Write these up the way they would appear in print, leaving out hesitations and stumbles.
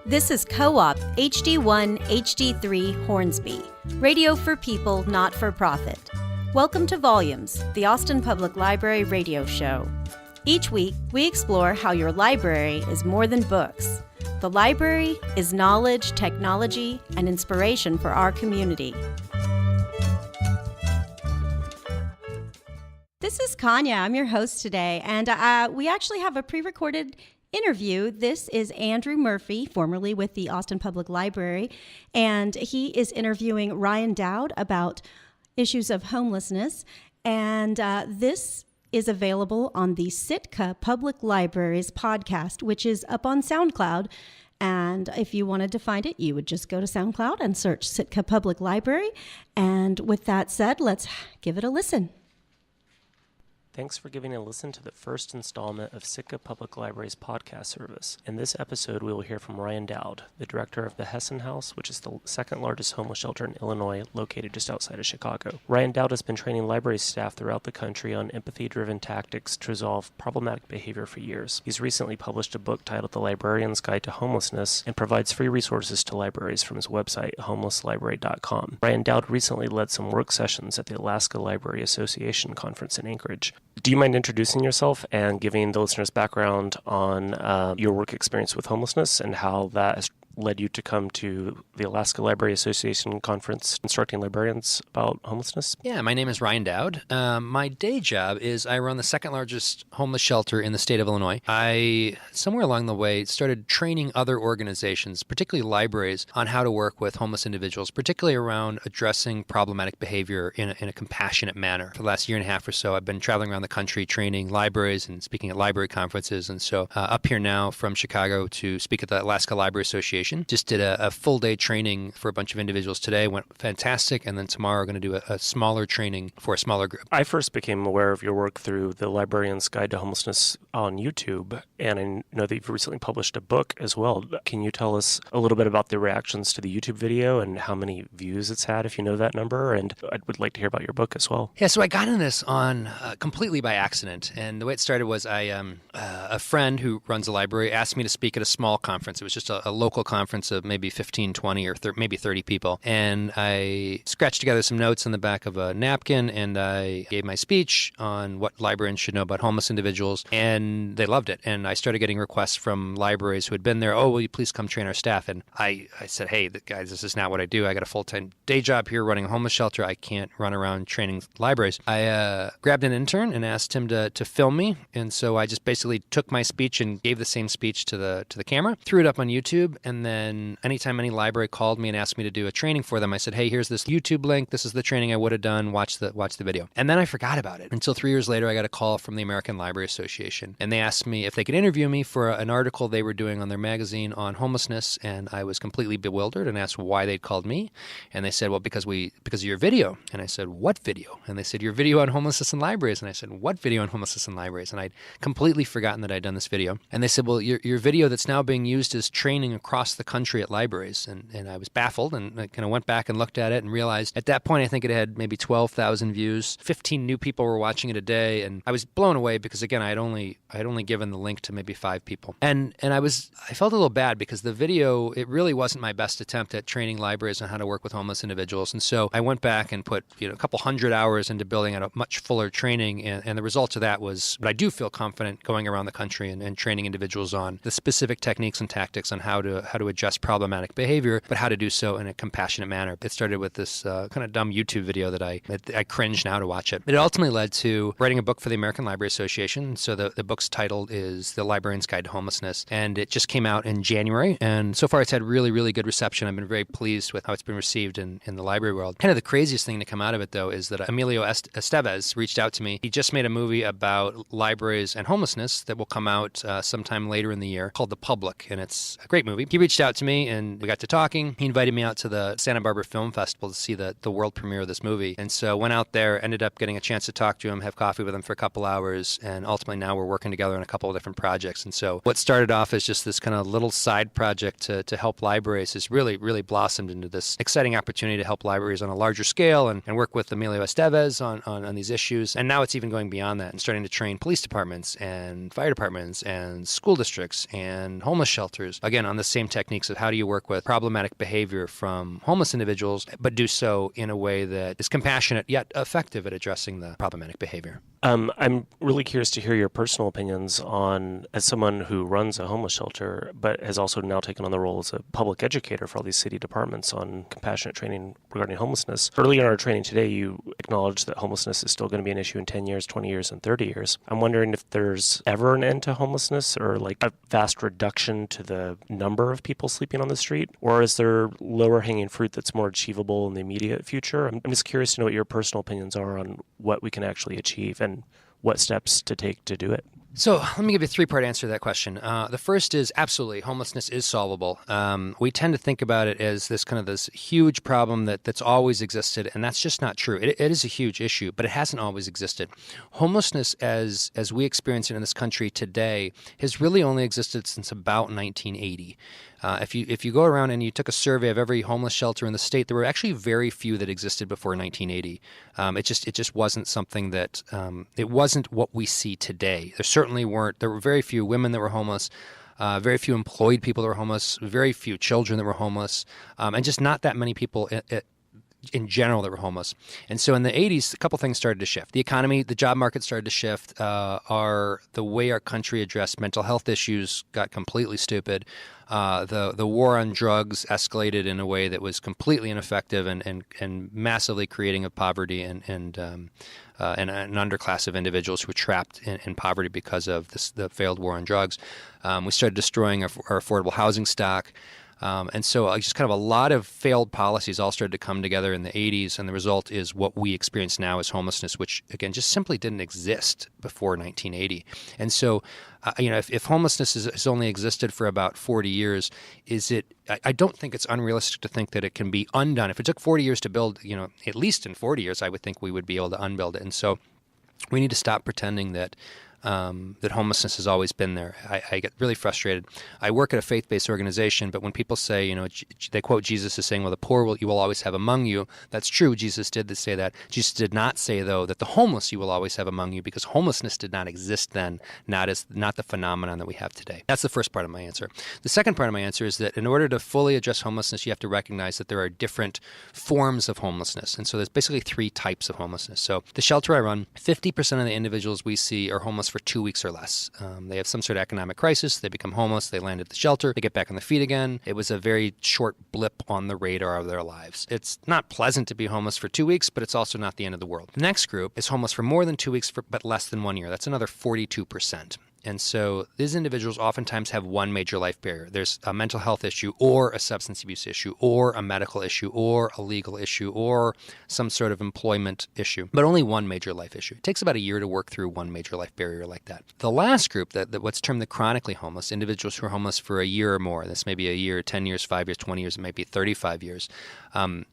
This is Co-op HD1 HD3 Hornsby, radio for people, not for profit. Welcome to Volumes, the Austin Public Library radio show. Each week, we explore how your library is more than books. The library is knowledge, technology, and inspiration for our community. This is Kanya. I'm your host today, and we actually have a pre-recorded interview. This is Andrew Murphy, formerly with the Austin Public Library, and he is interviewing Ryan Dowd about issues of homelessness, and this is available on the Sitka Public Library's podcast, which is up on SoundCloud. And if you wanted to find it, you would just go to SoundCloud and search Sitka Public Library. And with that said, let's give it a listen. Thanks for giving a listen to the first installment of Sitka Public Library's podcast service. In this episode, we will hear from Ryan Dowd, the director of the Hesed House, which is the second largest homeless shelter in Illinois, located just outside of Chicago. Ryan Dowd has been training library staff throughout the country on empathy-driven tactics to resolve problematic behavior for years. He's recently published a book titled The Librarian's Guide to Homelessness and provides free resources to libraries from his website, homelesslibrary.com. Ryan Dowd recently led some work sessions at the Alaska Library Association conference in Anchorage. Do you mind introducing yourself and giving the listeners background on your work experience with homelessness and how that has led you to come to the Alaska Library Association conference instructing librarians about homelessness? Yeah, my name is Ryan Dowd. My day job is I run the second largest homeless shelter in the state of Illinois. I, somewhere along the way, started training other organizations, particularly libraries, on how to work with homeless individuals, particularly around addressing problematic behavior in a compassionate manner. For the last year and a half or so, I've been traveling around the country training libraries and speaking at library conferences. And so up here now from Chicago to speak at the Alaska Library Association. Just did a full day training for a bunch of individuals today. Went fantastic. And then tomorrow we're going to do a smaller training for a smaller group. I first became aware of your work through the Librarian's Guide to Homelessness on YouTube. And I know that you've recently published a book as well. Can you tell us a little bit about the reactions to the YouTube video and how many views it's had, if you know that number? And I would like to hear about your book as well. Yeah, so I got in this on completely by accident. And the way it started was a friend who runs a library asked me to speak at a small conference. It was just a local conference of maybe 15, 20, or maybe 30 people. And I scratched together some notes on the back of a napkin, and I gave my speech on what librarians should know about homeless individuals, and they loved it. And I started getting requests from libraries who had been there, will you please come train our staff? And I said, hey, guys, this is not what I do. I got a full-time day job here running a homeless shelter. I can't run around training libraries. I grabbed an intern and asked him to film me. And so I just basically took my speech and gave the same speech to the camera, threw it up on YouTube, and then anytime any library called me and asked me to do a training for them, I said, hey, here's this YouTube link. This is the training I would have done. Watch the video. And then I forgot about it until 3 years later. I got a call from the American Library Association, and they asked me if they could interview me for an article they were doing on their magazine on homelessness. And I was completely bewildered and asked why they'd called me. And they said, well, because of your video. And I said, what video? And they said, your video on homelessness in libraries. And I said, what video on homelessness in libraries? And I'd completely forgotten that I'd done this video. And they said, well, your video that's now being used as training across the country at libraries. And I was baffled, and I kind of went back and looked at it and realized at that point I think it had maybe 12,000 views. 15 new people were watching it a day, and I was blown away because, again, I had only given the link to maybe 5 people. And I felt a little bad because the video, it really wasn't my best attempt at training libraries on how to work with homeless individuals. And so I went back and put a couple hundred hours into building out a much fuller training, and the result of that was, but I do feel confident going around the country and training individuals on the specific techniques and tactics on how to adjust problematic behavior, but how to do so in a compassionate manner. It started with this kind of dumb YouTube video that I cringe now to watch it. It ultimately led to writing a book for the American Library Association. So the book's title is The Librarian's Guide to Homelessness, and it just came out in January. And so far it's had really, really good reception. I've been very pleased with how it's been received in the library world. Kind of the craziest thing to come out of it, though, is that Emilio Estevez reached out to me. He just made a movie about libraries and homelessness that will come out sometime later in the year called The Public, and it's a great movie. He reached out to me, and we got to talking. He invited me out to the Santa Barbara Film Festival to see the world premiere of this movie. And so went out there, ended up getting a chance to talk to him, have coffee with him for a couple hours, and ultimately now we're working together on a couple of different projects. And so what started off as just this kind of little side project to help libraries has really, really blossomed into this exciting opportunity to help libraries on a larger scale and work with Emilio Estevez on these issues. And now it's even going beyond that and starting to train police departments and fire departments and school districts and homeless shelters, again, on the same techniques of how do you work with problematic behavior from homeless individuals, but do so in a way that is compassionate yet effective at addressing the problematic behavior. I'm really curious to hear your personal opinions on, as someone who runs a homeless shelter, but has also now taken on the role as a public educator for all these city departments on compassionate training regarding homelessness. Earlier in our training today, you acknowledged that homelessness is still going to be an issue in 10 years, 20 years, and 30 years. I'm wondering if there's ever an end to homelessness or like a vast reduction to the number of people sleeping on the street, or is there lower hanging fruit that's more achievable in the immediate future? I'm just curious to know what your personal opinions are on what we can actually achieve and what steps to take to do it. So let me give you a three-part answer to that question. The first is absolutely, homelessness is solvable. We tend to think about it as this huge problem that's always existed, and that's just not true. It is a huge issue, but it hasn't always existed. Homelessness, as we experience it in this country today, has really only existed since about 1980. If you go around and you took a survey of every homeless shelter in the state, there were actually very few that existed before 1980. It just wasn't something that it wasn't what we see today. There were very few women that were homeless, very few employed people that were homeless, very few children that were homeless, and just not that many people in general that were homeless. And so in the 80s, a couple things started to shift. The economy, the job market started to shift. The way our country addressed mental health issues got completely stupid. The war on drugs escalated in a way that was completely ineffective and massively creating a poverty and an underclass of individuals who were trapped in poverty because of the failed war on drugs. We started destroying our affordable housing stock. And so just kind of a lot of failed policies all started to come together in the 80s, and the result is what we experience now as homelessness, which, again, just simply didn't exist before 1980. And so, if homelessness has only existed for about 40 years, I don't think it's unrealistic to think that it can be undone. If it took 40 years to build, at least in 40 years, I would think we would be able to unbuild it. And so we need to stop pretending that homelessness has always been there. I get really frustrated. I work at a faith-based organization, but when people say, they quote Jesus as saying, well, the poor you will always have among you. That's true. Jesus did say that. Jesus did not say, though, that the homeless you will always have among you, because homelessness did not exist then, not the phenomenon that we have today. That's the first part of my answer. The second part of my answer is that in order to fully address homelessness, you have to recognize that there are different forms of homelessness. And so there's basically three types of homelessness. So the shelter I run, 50% of the individuals we see are homeless for 2 weeks or less. They have some sort of economic crisis. They become homeless. They land at the shelter. They get back on their feet again. It was a very short blip on the radar of their lives. It's not pleasant to be homeless for 2 weeks, but it's also not the end of the world. The next group is homeless for more than 2 weeks, but less than 1 year. That's another 42%. And so these individuals oftentimes have one major life barrier. There's a mental health issue or a substance abuse issue or a medical issue or a legal issue or some sort of employment issue, but only one major life issue. It takes about a year to work through one major life barrier like that. The last group, that what's termed the chronically homeless, individuals who are homeless for a year or more, this may be a year, 10 years, 5 years, 20 years, it might be 35 years.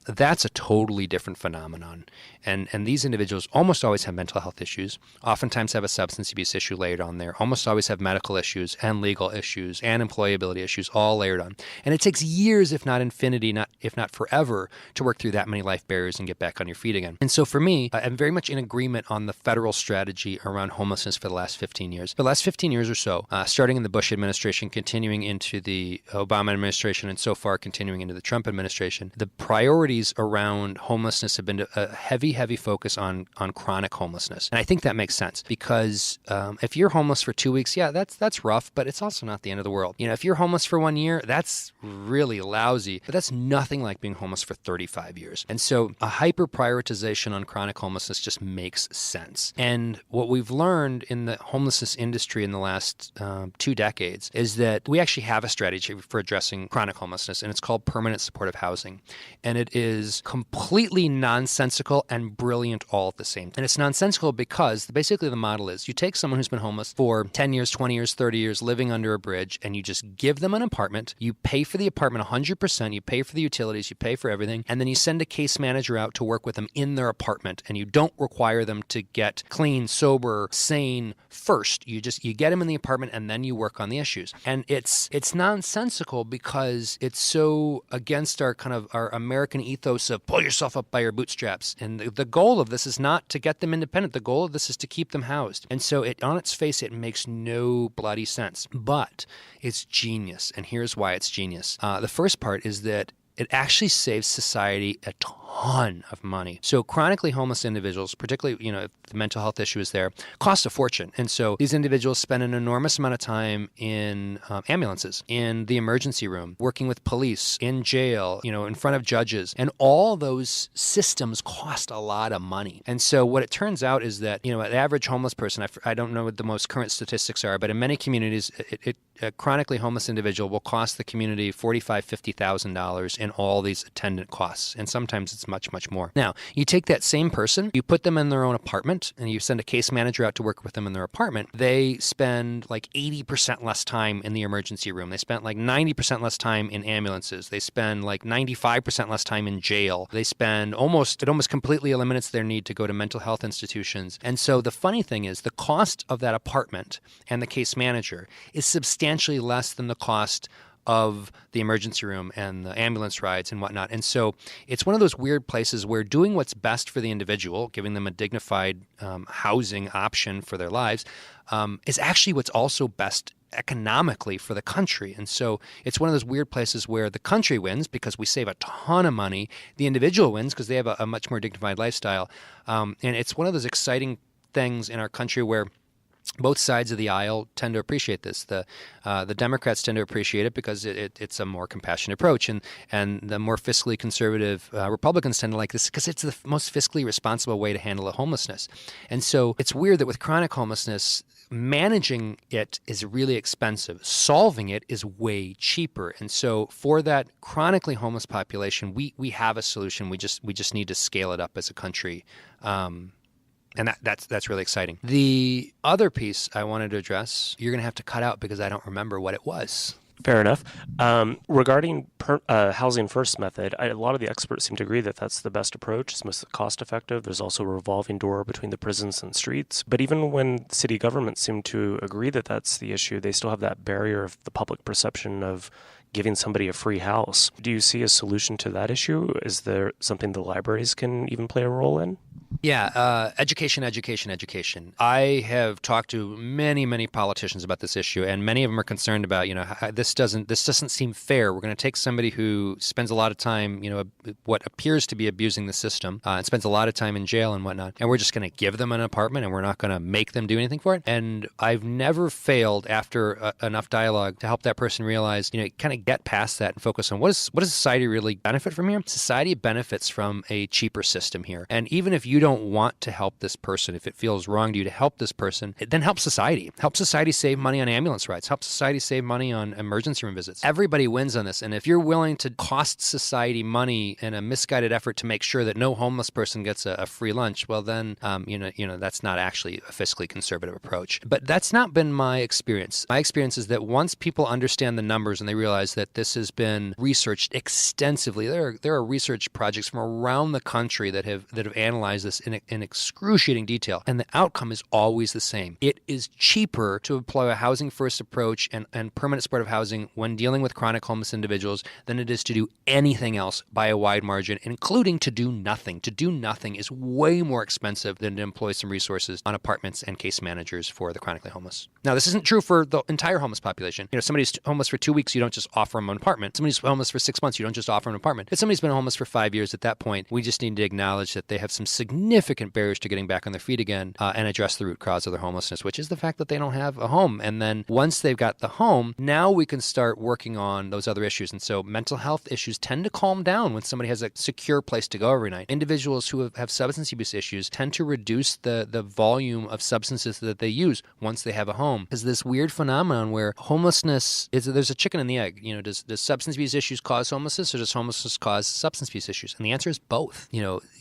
That's a totally different phenomenon. And these individuals almost always have mental health issues, oftentimes have a substance abuse issue layered on there, almost always have medical issues and legal issues and employability issues all layered on. And it takes years, if not infinity, if not forever, to work through that many life barriers and get back on your feet again. And so for me, I'm very much in agreement on the federal strategy around homelessness for the last 15 years. For the last 15 years or so, starting in the Bush administration, continuing into the Obama administration, and so far continuing into the Trump administration, the priorities around homelessness have been a heavy focus on chronic homelessness. And I think that makes sense because if you're homeless for 2 weeks, yeah, that's rough, but it's also not the end of the world. If you're homeless for 1 year, that's really lousy, but that's nothing like being homeless for 35 years. And so a hyper prioritization on chronic homelessness just makes sense. And what we've learned in the homelessness industry in the last 2 decades is that we actually have a strategy for addressing chronic homelessness, and it's called permanent supportive housing. And it is completely nonsensical and brilliant all at the same time. And it's nonsensical because basically the model is you take someone who's been homeless for 10 years, 20 years, 30 years, living under a bridge, and you just give them an apartment. You pay for the apartment 100%. You pay for the utilities. You pay for everything. And then you send a case manager out to work with them in their apartment. And you don't require them to get clean, sober, sane first. You get them in the apartment and then you work on the issues. And it's nonsensical because it's so against our American ethos of pull yourself up by your bootstraps. And the goal of this is not to get them independent. The goal of this is to keep them housed. And so on its face, it makes makes no bloody sense, but it's genius. And here's why it's genius. The first part is that it actually saves society a ton of money. So chronically homeless individuals, particularly, if the mental health issue is there, cost a fortune. And so these individuals spend an enormous amount of time in ambulances, in the emergency room, working with police, in jail, in front of judges. And all those systems cost a lot of money. And so what it turns out is that, an average homeless person, I don't know what the most current statistics are, but in many communities, a chronically homeless individual will cost the community $45,000, $50,000 in all these attendant costs. And sometimes it's much, much more. Now, you take that same person, you put them in their own apartment, and you send a case manager out to work with them in their apartment. They spend like 80% less time in the emergency room. They spend like 90% less time in ambulances. They spend like 95% less time in jail. They spend it almost completely eliminates their need to go to mental health institutions. And so the funny thing is the cost of that apartment and the case manager is substantially less than the cost of the emergency room and the ambulance rides and whatnot. And so it's one of those weird places where doing what's best for the individual, giving them a dignified housing option for their lives, is actually what's also best economically for the country. And so it's one of those weird places where the country wins because we save a ton of money. The individual wins because they have a much more dignified lifestyle. And it's one of those exciting things in our country where both sides of the aisle tend to appreciate this. The Democrats tend to appreciate it because it's a more compassionate approach, and the more fiscally conservative Republicans tend to like this because it's the most fiscally responsible way to handle homelessness. And so it's weird that with chronic homelessness, managing it is really expensive. Solving it is way cheaper. And so for that chronically homeless population, we have a solution. We just need to scale it up as a country. And that's really exciting. The other piece I wanted to address, you're going to have to cut out because I don't remember what it was. Fair enough. Regarding housing first method, a lot of the experts seem to agree that that's the best approach. It's most cost effective. There's also a revolving door between the prisons and streets. But even when city governments seem to agree that that's the issue, they still have that barrier of the public perception of giving somebody a free house. Do you see a solution to that issue? Is there something the libraries can even play a role in? Yeah, education. I have talked to many, many politicians about this issue, and many of them are concerned about, this doesn't seem fair. We're going to take somebody who spends a lot of time, what appears to be abusing the system, and spends a lot of time in jail and whatnot, and we're just going to give them an apartment, and we're not going to make them do anything for it. And I've never failed after enough dialogue to help that person realize, kind of get past that and focus on what does society really benefit from here? Society benefits from a cheaper system here, and even if you don't want to help this person, if it feels wrong to you to help this person, then help society. Help society save money on ambulance rides. Help society save money on emergency room visits. Everybody wins on this. And if you're willing to cost society money in a misguided effort to make sure that no homeless person gets a free lunch, well then, that's not actually a fiscally conservative approach. But that's not been my experience. My experience is that once people understand the numbers and they realize that this has been researched extensively, there are research projects from around the country that have analyzed this in excruciating detail, and the outcome is always the same. It is cheaper to employ a housing first approach and permanent supportive housing when dealing with chronic homeless individuals than it is to do anything else by a wide margin, including to do nothing. To do nothing is way more expensive than to employ some resources on apartments and case managers for the chronically homeless. Now, this isn't true for the entire homeless population. Somebody's homeless for 2 weeks, you don't just offer them an apartment. Somebody's homeless for 6 months, you don't just offer them an apartment. If somebody's been homeless for 5 years, at that point, we just need to acknowledge that they have some significant barriers to getting back on their feet again and address the root cause of their homelessness, which is the fact that they don't have a home. And then once they've got the home, now we can start working on those other issues. And so mental health issues tend to calm down when somebody has a secure place to go every night. Individuals who have substance abuse issues tend to reduce the volume of substances that they use once they have a home. There's this weird phenomenon where homelessness there's a chicken and the egg. Does substance abuse issues cause homelessness, or does homelessness cause substance abuse issues? And the answer is both.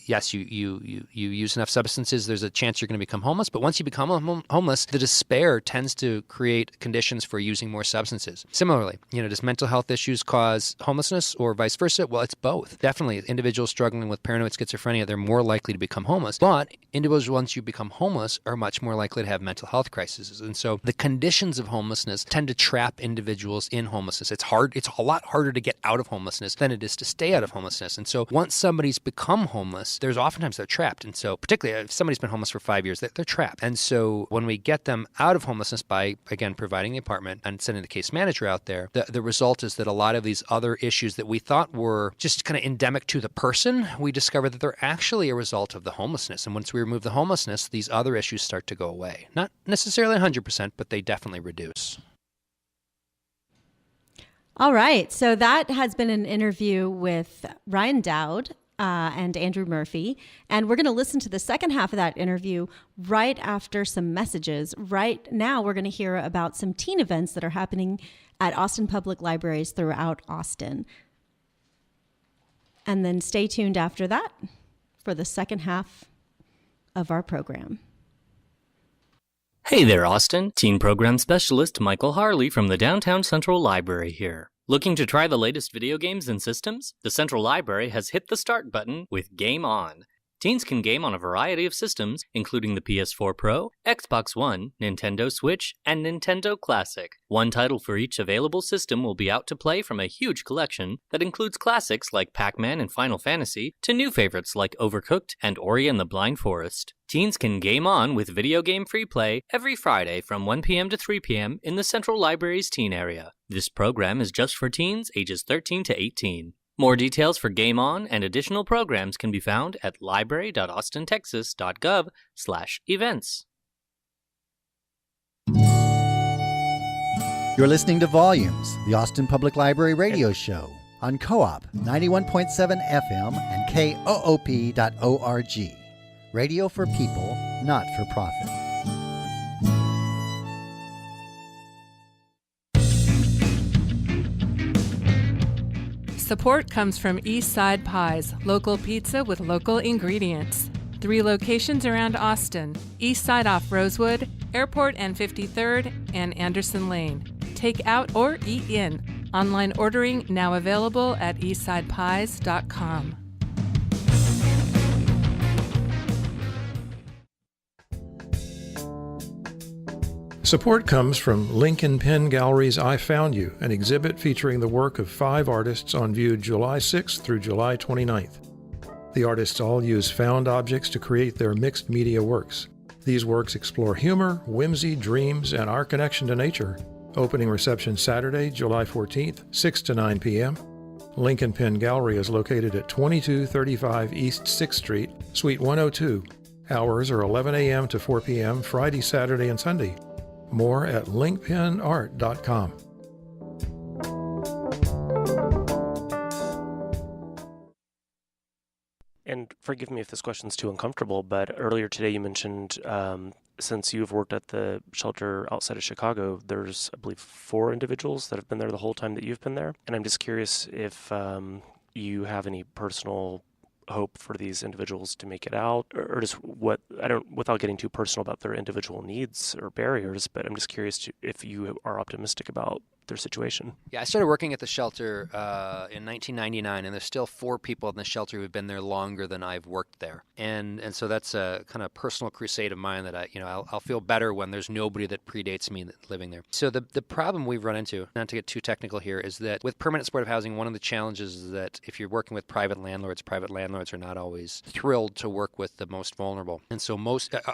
Yes, you use enough substances, there's a chance you're going to become homeless. But once you become homeless, the despair tends to create conditions for using more substances. Similarly, does mental health issues cause homelessness or vice versa? Well, it's both. Definitely, individuals struggling with paranoid schizophrenia, they're more likely to become homeless. But individuals, once you become homeless, are much more likely to have mental health crises. And so the conditions of homelessness tend to trap individuals in homelessness. It's It's a lot harder to get out of homelessness than it is to stay out of homelessness. And so once somebody's become homeless, there's oftentimes they're trapped. And so particularly if somebody's been homeless for 5 years, they're trapped. And so when we get them out of homelessness by, again, providing the apartment and sending the case manager out there, the result is that a lot of these other issues that we thought were just kind of endemic to the person, we discover that they're actually a result of the homelessness. And once we remove the homelessness, these other issues start to go away. Not necessarily 100%, but they definitely reduce. All right. So that has been an interview with Ryan Dowd and Andrew Murphy. And we're going to listen to the second half of that interview right after some messages. Right now, we're going to hear about some teen events that are happening at Austin Public Libraries throughout Austin. And then stay tuned after that for the second half of our program. Hey there, Austin. Teen Program Specialist Michael Harley from the Downtown Central Library here. Looking to try the latest video games and systems? The Central Library has hit the start button with Game On. Teens can game on a variety of systems, including the PS4 Pro, Xbox One, Nintendo Switch, and Nintendo Classic. One title for each available system will be out to play from a huge collection that includes classics like Pac-Man and Final Fantasy to new favorites like Overcooked and Ori and the Blind Forest. Teens can game on with video game free play every Friday from 1 p.m. to 3 p.m. in the Central Library's teen area. This program is just for teens ages 13 to 18. More details for Game On and additional programs can be found at library.austintexas.gov/events. You're listening to Volumes, the Austin Public Library radio show on Co-op 91.7 FM and KOOP.org. Radio for people, not for profit. Support comes from East Side Pies, local pizza with local ingredients. 3 locations around Austin: East Side off Rosewood, Airport and 53rd, and Anderson Lane. Take out or eat in. Online ordering now available at eastsidepies.com. Support comes from Lincoln Pen Gallery's I Found You, an exhibit featuring the work of 5 artists on view July 6th through July 29th. The artists all use found objects to create their mixed media works. These works explore humor, whimsy, dreams, and our connection to nature. Opening reception Saturday, July 14th, 6 to 9 p.m. Lincoln Pen Gallery is located at 2235 East 6th Street, Suite 102. Hours are 11 a.m. to 4 p.m. Friday, Saturday, and Sunday. More at linkpenart.com. And forgive me if this question's too uncomfortable, but earlier today you mentioned since you've worked at the shelter outside of Chicago, there's, I believe, 4 individuals that have been there the whole time that you've been there. And I'm just curious if you have any personal hope for these individuals to make it out, or just without getting too personal about their individual needs or barriers, but I'm just curious if you are optimistic about their situation. Yeah, I started working at the shelter in 1999, and there's still 4 people in the shelter who've been there longer than I've worked there. And so that's a kind of personal crusade of mine that I'll feel better when there's nobody that predates me living there. So the problem we've run into, not to get too technical here, is that with permanent supportive housing, one of the challenges is that if you're working with private landlords are not always thrilled to work with the most vulnerable. And so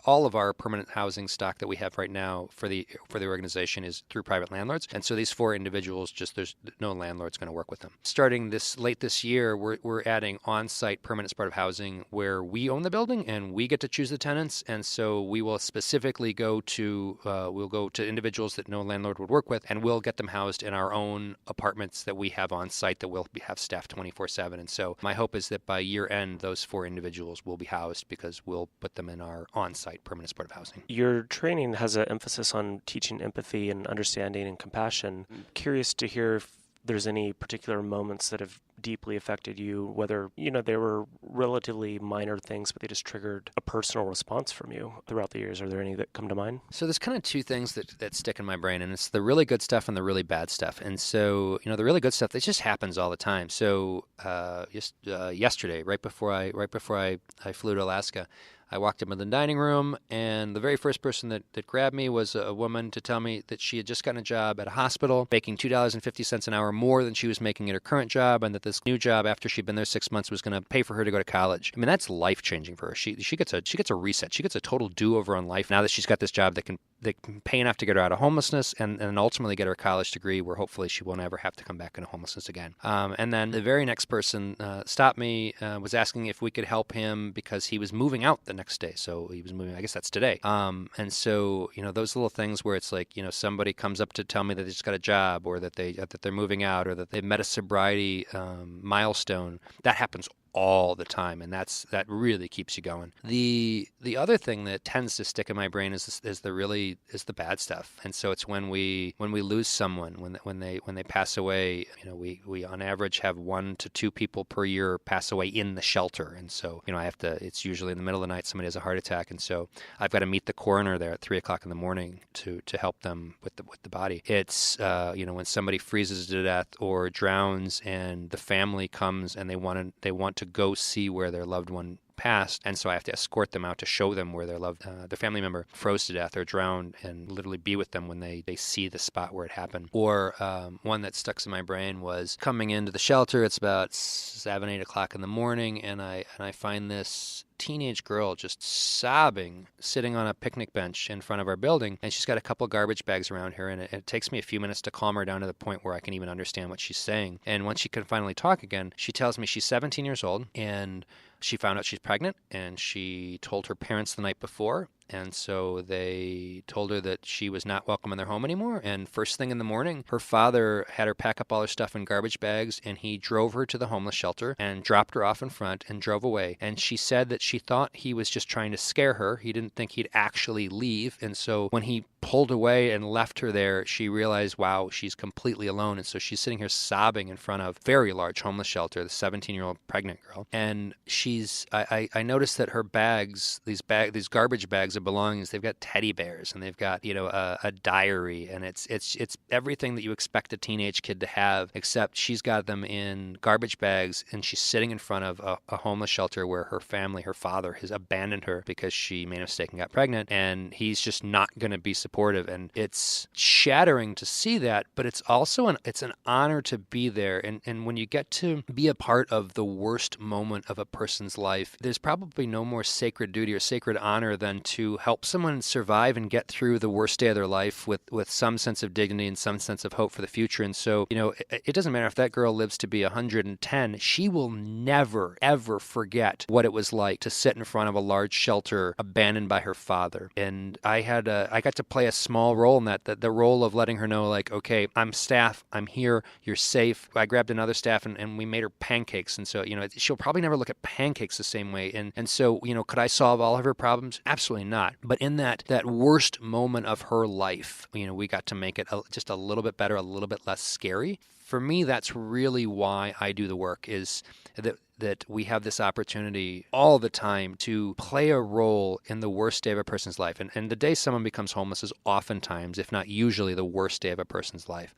all of our permanent housing stock that we have right now for the organization is through private landlords. And so these 4 individuals, there's no landlord's going to work with them. Starting late this year, we're adding on-site permanent supportive housing where we own the building and we get to choose the tenants. And so we will specifically go to individuals that no landlord would work with, and we'll get them housed in our own apartments that we have on site that will have staffed 24/7. And so my hope is that by year end, those 4 individuals will be housed because we'll put them in our on-site permanent supportive housing. Your training has an emphasis on teaching empathy and understanding and compassion. I'm curious to hear if there's any particular moments that have deeply affected you, whether, they were relatively minor things, but they just triggered a personal response from you throughout the years. Are there any that come to mind? So there's kind of 2 things that stick in my brain, and it's the really good stuff and the really bad stuff. And so, the really good stuff, it just happens all the time. So just yesterday, right before I flew to Alaska, I walked up in the dining room, and the very first person that grabbed me was a woman to tell me that she had just gotten a job at a hospital, making $2.50 an hour more than she was making at her current job, and that this new job, after she'd been there 6 months, was going to pay for her to go to college. I mean, that's life-changing for her. She gets a reset. She gets a total do-over on life now that she's got this job that can pay enough to get her out of homelessness and ultimately get her a college degree where hopefully she won't ever have to come back into homelessness again. And then the very next person stopped me, was asking if we could help him because he was moving out the next day. So he was moving, I guess that's today. And so, those little things where it's like, somebody comes up to tell me that they just got a job or that they're moving out or that they've met a sobriety milestone, that happens all the time, and that really keeps you going. The other thing that tends to stick in my brain is the bad stuff, and so it's when we lose someone, when they pass away. We on average have 1 to 2 people per year pass away in the shelter, and so it's usually in the middle of the night somebody has a heart attack, and so I've got to meet the coroner there at 3:00 in the morning to help them with the body. It's when somebody freezes to death or drowns, and the family comes and they want to go see where their loved one passed, and so I have to escort them out to show them where their family member froze to death or drowned, and literally be with them when they see the spot where it happened. Or one that stuck in my brain was coming into the shelter. It's about 7, 8 o'clock in the morning, and I find this teenage girl just sobbing, sitting on a picnic bench in front of our building, and she's got a couple garbage bags around her, and it takes me a few minutes to calm her down to the point where I can even understand what she's saying. And once she can finally talk again, she tells me she's 17 years old, and she found out she's pregnant, and she told her parents the night before, and so they told her that she was not welcome in their home anymore. And first thing in the morning, her father had her pack up all her stuff in garbage bags, and he drove her to the homeless shelter and dropped her off in front and drove away. And she said that she thought he was just trying to scare her. He didn't think he'd actually leave. And so when he pulled away and left her there, she realized, wow, she's completely alone. And so she's sitting here sobbing in front of a very large homeless shelter, the 17-year-old pregnant girl. And I noticed that her bags, these garbage bags of belongings, they've got teddy bears, and they've got, a diary, and it's everything that you expect a teenage kid to have, except she's got them in garbage bags, and she's sitting in front of a homeless shelter where her family, her father, has abandoned her because she made a mistake and got pregnant, and he's just not going to be supportive. And it's shattering to see that, but it's also an honor to be there. And when you get to be a part of the worst moment of a person's life, there's probably no more sacred duty or sacred honor than to help someone survive and get through the worst day of their life with some sense of dignity and some sense of hope for the future. And so, it doesn't matter if that girl lives to be 110, she will never, ever forget what it was like to sit in front of a large shelter abandoned by her father. And I got to play a small role in that, the role of letting her know, like, okay, I'm staff, I'm here, you're safe. I grabbed another staff and we made her pancakes. And so, she'll probably never look at pancakes the same way. And so, could I solve all of her problems? Absolutely not. But in that worst moment of her life, we got to make it just a little bit better, a little bit less scary. For me, that's really why I do the work, is that we have this opportunity all the time to play a role in the worst day of a person's life. And the day someone becomes homeless is oftentimes, if not usually, the worst day of a person's life.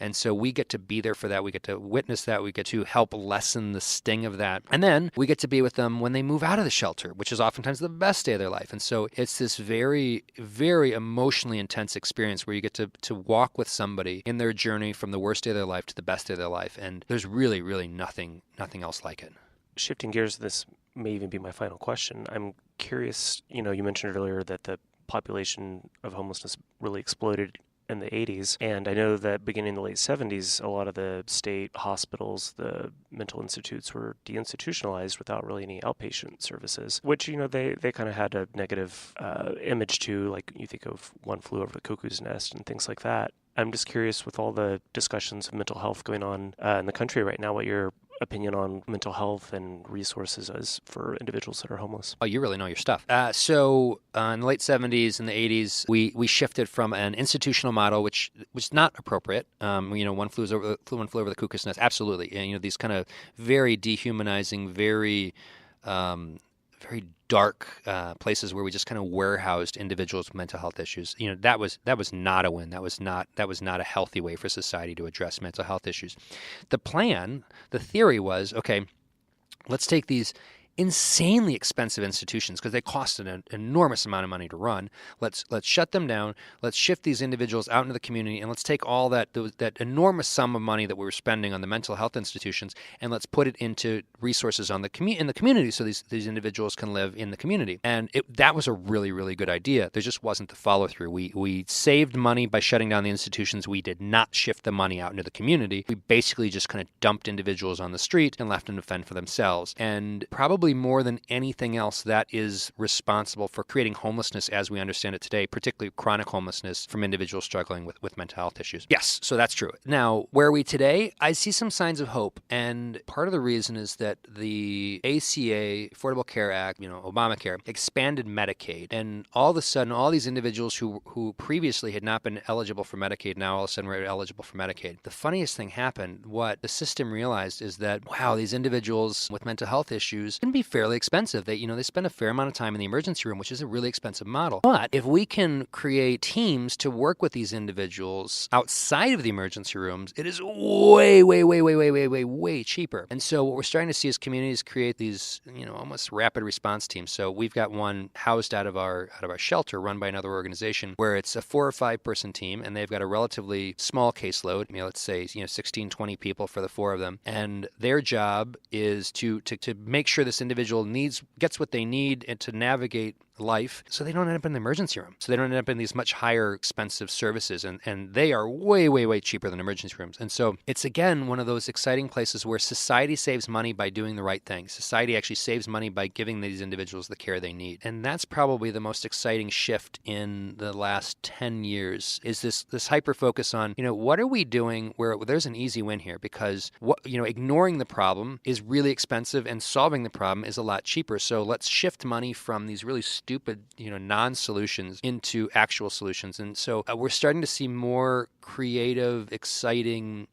And so we get to be there for that. We get to witness that. We get to help lessen the sting of that. And then we get to be with them when they move out of the shelter, which is oftentimes the best day of their life. And so it's this very, very emotionally intense experience where you get to walk with somebody in their journey from the worst day of their life to the best day of their life. And there's really, really nothing else like it. Shifting gears, this may even be my final question. I'm curious, you mentioned earlier that the population of homelessness really exploded in the 80s. And I know that beginning in the late 70s, a lot of the state hospitals, the mental institutes were deinstitutionalized without really any outpatient services, which, they kind of had a negative image to, like you think of One Flew Over the Cuckoo's Nest and things like that. I'm just curious, with all the discussions of mental health going on in the country right now, what your opinion on mental health and resources is for individuals that are homeless. Oh, you really know your stuff. So in the late 70s and the 80s, we shifted from an institutional model, which was not appropriate. One flew over the cuckoo's nest. Absolutely. And, these kind of very dehumanizing, very dark places where we just kind of warehoused individuals with mental health issues. That was not a win. That was not a healthy way for society to address mental health issues. The theory was, okay, let's take these insanely expensive institutions because they cost an enormous amount of money to run. Let's shut them down. Let's shift these individuals out into the community, and let's take all that enormous sum of money that we were spending on the mental health institutions, and let's put it into resources in the community so these individuals can live in the community. And that was a really, really good idea. There just wasn't the follow through. We saved money by shutting down the institutions. We did not shift the money out into the community. We basically just kind of dumped individuals on the street and left them to fend for themselves. And probably more than anything else, that is responsible for creating homelessness as we understand it today, particularly chronic homelessness from individuals struggling with mental health issues. Yes, so that's true. Now, where are we today? I see some signs of hope. And part of the reason is that the ACA, Affordable Care Act, Obamacare, expanded Medicaid. And all of a sudden, all these individuals who previously had not been eligible for Medicaid now all of a sudden were eligible for Medicaid. The funniest thing happened, what the system realized is that, wow, these individuals with mental health issues can be fairly expensive. They spend a fair amount of time in the emergency room, which is a really expensive model. But if we can create teams to work with these individuals outside of the emergency rooms, it is way, way, way, way, way, way, way, way cheaper. And so what we're starting to see is communities create these, almost rapid response teams. So we've got one housed out of our shelter run by another organization where it's a 4 or 5 person team, and they've got a relatively small caseload, let's say 16, 20 people for the 4 of them. And their job is to make sure this individual gets what they need and to navigate life so they don't end up in the emergency room. So they don't end up in these much higher expensive services. And they are way, way, way cheaper than emergency rooms. And so it's, again, one of those exciting places where society saves money by doing the right thing. Society actually saves money by giving these individuals the care they need. And that's probably the most exciting shift in the last 10 years is this hyper focus on, what are we doing where there's an easy win here, because ignoring the problem is really expensive and solving the problem is a lot cheaper. So let's shift money from these really stupid, non-solutions into actual solutions. And so we're starting to see more creative, exciting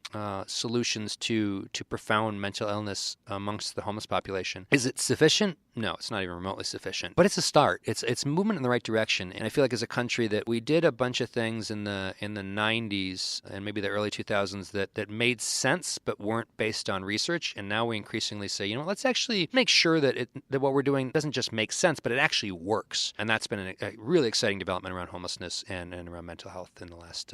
solutions to profound mental illness amongst the homeless population. Is it sufficient? No, it's not even remotely sufficient. But it's a start. It's movement in the right direction. And I feel like as a country that we did a bunch of things in the 90s and maybe the early 2000s that made sense but weren't based on research. And now we increasingly say, let's actually make sure that what we're doing doesn't just make sense, but it actually works. And that's been a really exciting development around homelessness and around mental health in the last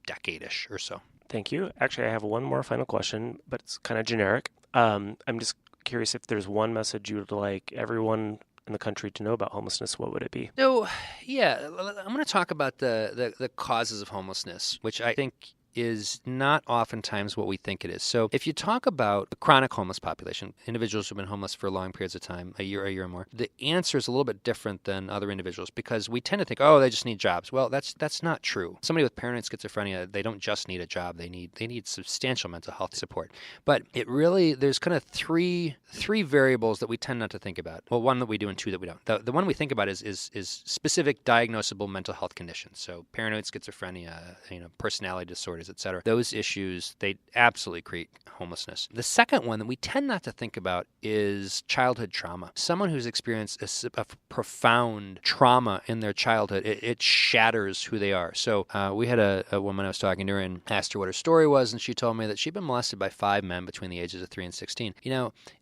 decade-ish or so. Thank you. Actually, I have one more final question, but it's kind of generic. I'm just curious if there's one message you would like everyone in the country to know about homelessness, what would it be? So, yeah, I'm going to talk about the causes of homelessness, which I think is not oftentimes what we think it is. So if you talk about the chronic homeless population, individuals who've been homeless for long periods of time, a year or more, the answer is a little bit different than other individuals because we tend to think, they just need jobs. Well, that's not true. Somebody with paranoid schizophrenia, they don't just need a job. They need substantial mental health support. But there's kind of three variables that we tend not to think about. Well, one that we do and two that we don't. The one we think about is specific diagnosable mental health conditions. So paranoid schizophrenia, personality disorders, et cetera. Those issues, they absolutely create homelessness. The second one that we tend not to think about is childhood trauma. Someone who's experienced a profound trauma in their childhood, it shatters who they are. So we had a woman I was talking to her and asked her what her story was, and she told me that she'd been molested by 5 men between the ages of 3 and 16.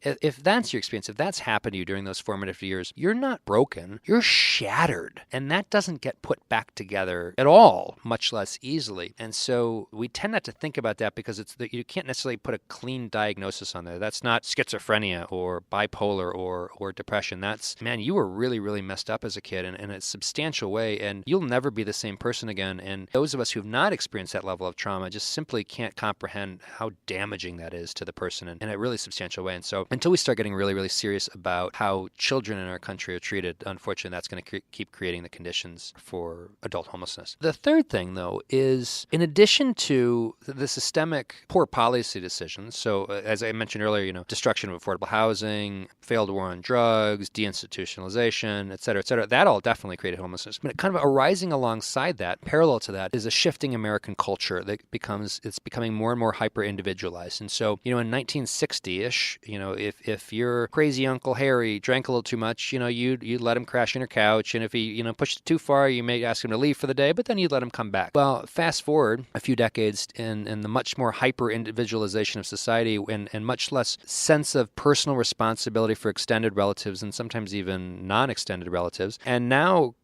If that's your experience, if that's happened to you during those formative years, you're not broken, you're shattered. And that doesn't get put back together at all, much less easily. And so we tend not to think about that because you can't necessarily put a clean diagnosis on there. That's not schizophrenia or bipolar or depression. That's, man, you were really, really messed up as a kid in a substantial way, and you'll never be the same person again. And those of us who've not experienced that level of trauma just simply can't comprehend how damaging that is to the person in a really substantial way. And so until we start getting really, really serious about how children in our country are treated, unfortunately, that's going to keep creating the conditions for adult homelessness. The third thing, though, is in addition to the systemic poor policy decisions, so as I mentioned earlier, destruction of affordable housing, failed war on drugs, deinstitutionalization, et cetera, that all definitely created homelessness. But kind of arising alongside that, parallel to that, is a shifting American culture that it's becoming more and more hyper-individualized. And so, in 1960-ish, if your crazy Uncle Harry drank a little too much, you'd let him crash on your couch, and if he, pushed it too far, you may ask him to leave for the day, but then you'd let him come back. Well, fast forward a few decades decades in the much more hyper-individualization of society and much less sense of personal responsibility for extended relatives and sometimes even non-extended relatives. And now,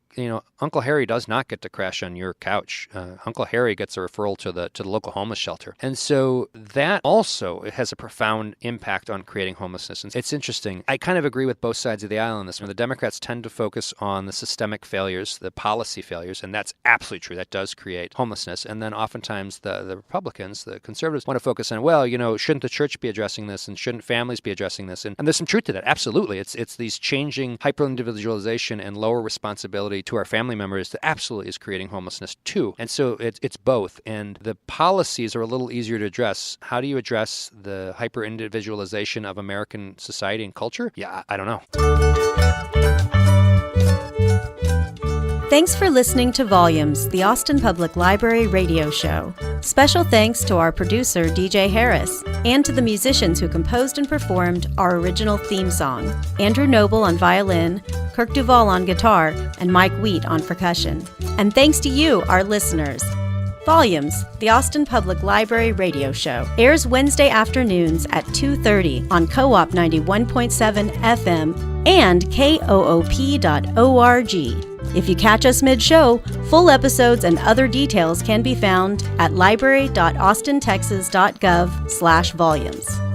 Uncle Harry does not get to crash on your couch. Uncle Harry gets a referral to the local homeless shelter. And so that also has a profound impact on creating homelessness. And it's interesting. I kind of agree with both sides of the aisle on this one. The Democrats tend to focus on the systemic failures, the policy failures, and that's absolutely true. That does create homelessness. And then oftentimes the Republicans, the conservatives, want to focus on, shouldn't the church be addressing this and shouldn't families be addressing this? And there's some truth to that. Absolutely. It's these changing hyper-individualization and lower responsibility to our family members that absolutely is creating homelessness too. And so it's both. And the policies are a little easier to address. How do you address the hyper-individualization of American society and culture? Yeah, I don't know. Thanks for listening to Volumes, the Austin Public Library radio show. Special thanks to our producer, DJ Harris, and to the musicians who composed and performed our original theme song, Andrew Noble on violin, Kirk Duvall on guitar, and Mike Wheat on percussion. And thanks to you, our listeners. Volumes, the Austin Public Library radio show, airs Wednesday afternoons at 2:30 on Co-op 91.7 FM and KOOP.org. If you catch us mid-show, full episodes and other details can be found at library.austintexas.gov/volumes.